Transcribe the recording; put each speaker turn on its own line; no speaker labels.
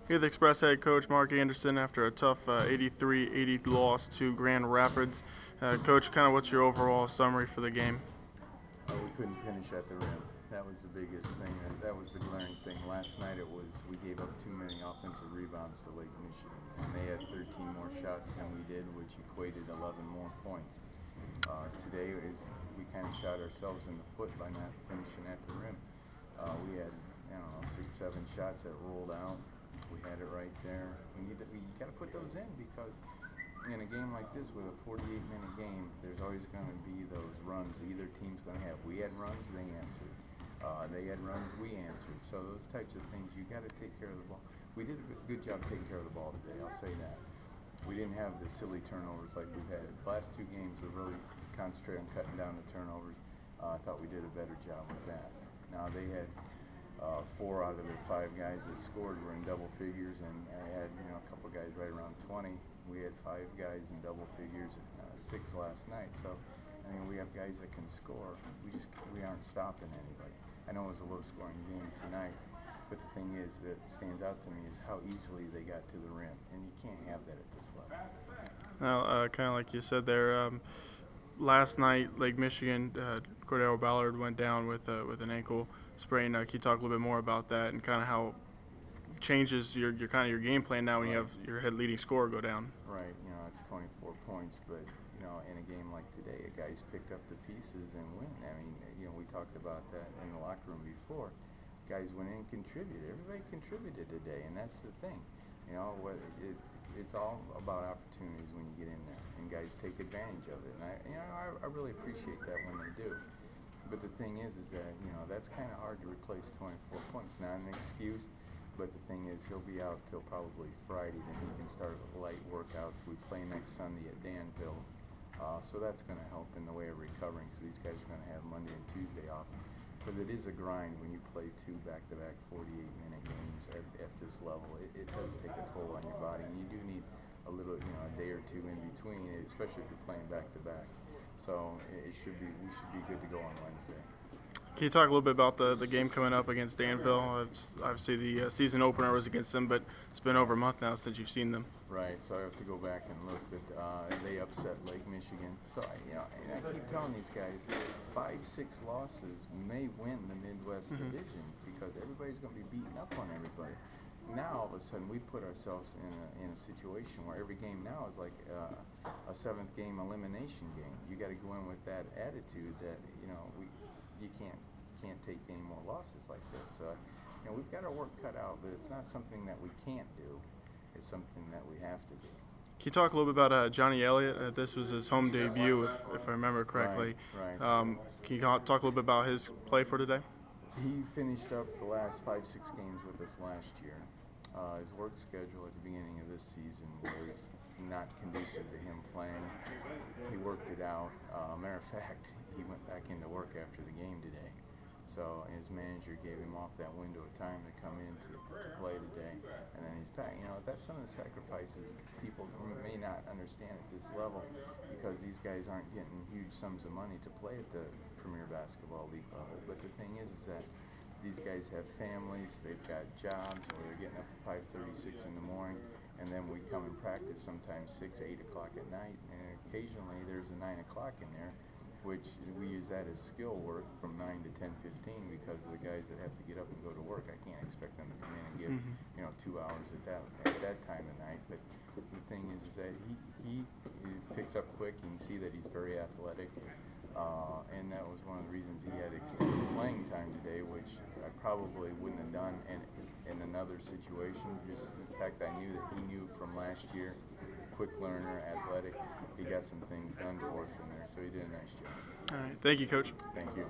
Lima Express head coach Mark Anderson after a tough 83-80 loss to Grand Rapids. Coach, kind of what's your overall summary for the game?
We couldn't finish at the rim. That was the biggest thing. That was the glaring thing. Last night we gave up too many offensive rebounds to Lake Michigan, and they had 13 more shots than we did, which equated 11 more points. Today we kind of shot ourselves in the foot by not finishing at the rim. We had, I don't know, 6, 7 shots that rolled out. We had it right there. We got to put those in, because in a game like this with a 48-minute game, there's always going to be those runs either team's going to have. We had runs, they answered. They had runs, we answered. So those types of things, you got to take care of the ball. We did a good job taking care of the ball today, I'll say that. We didn't have the silly turnovers like we've had. The last 2 games we really concentrated on cutting down the turnovers. I thought we did a better job with that. Now they had 4 out of the 5 guys that scored were in double figures, and I had a couple guys right around 20. We had 5 guys in double figures, 6 last night. So I mean, we have guys that can score. We aren't stopping anybody. I know it was a low-scoring game tonight, but the thing is that stands out to me is how easily they got to the rim, and you can't have that at this level.
Now, kind of like you said there, last night Lake Michigan, Cordell Ballard went down with an ankle sprain. Can you talk a little bit more about that and kind of how changes your game plan now when you have your head leading scorer go down?
Right. It's 24 points, but in a game like today, guys picked up the pieces and win. I mean, we talked about that in the locker room before. Guys went in and contributed. Everybody contributed today, and that's the thing. It's all about opportunities when you get in there, and guys take advantage of it. And I really appreciate that when they do. But the thing is that that's kind of hard to replace 24 points. Not an excuse, but the thing is he'll be out till probably Friday. Then he can start light workouts. We play next Sunday at Danville, so that's going to help in the way of recovering. So these guys are going to have Monday and Tuesday off. But it is a grind when you play 2 back-to-back 48-minute games at this level. It does take a toll on your body, and you do need a little, a day or 2 in between, especially if you're playing back-to-back. So we should be good to go on Wednesday.
Can you talk a little bit about the game coming up against Danville? Obviously, the season opener was against them, but it's been over a month now since you've seen them.
Right, so I have to go back and look, but they upset Lake Michigan. So and I keep telling these guys, 5, 6 losses may win the Midwest Division, because everybody's going to be beating up on everybody. Now all of a sudden we put ourselves in a situation where every game now is like a 7th game elimination game. You got to go in with that attitude that you can't take any more losses like this. We've got our work cut out, but it's not something that we can't do. It's something that we have to do.
Can you talk a little bit about Johnny Elliott? This was his home debut, if I remember correctly.
Right.
Can you talk a little bit about his play for today?
He finished up the last 5, 6 games with us last year. His work schedule at the beginning of this season was not conducive to him playing. He worked it out. Matter of fact, he went back into work after the game today. So his manager gave him off that window of time to come in to play today, and then he's back. That's some of the sacrifices people may not understand at this level, because these guys aren't getting huge sums of money to play at the Premier Basketball League level. But the thing is that these guys have families, they've got jobs, or they're getting up at 5:36 in the morning, and then we come and practice sometimes 6, 8 o'clock at night, and occasionally there's a 9 o'clock in there, which we use that as skill work from 9 to 10:15, because of the guys that have to get up and go to work. I can't expect them to come in and give 2 hours at that time of night. But the thing is that he picks up quick. You can see that he's very athletic, and that was one of the reasons he had extended playing time today, which I probably wouldn't have done in another situation. Just the fact I knew that he knew from last year. Quick learner, athletic. He got some things done for us in there, so he did a nice job.
All right. Thank you, Coach.
Thank you.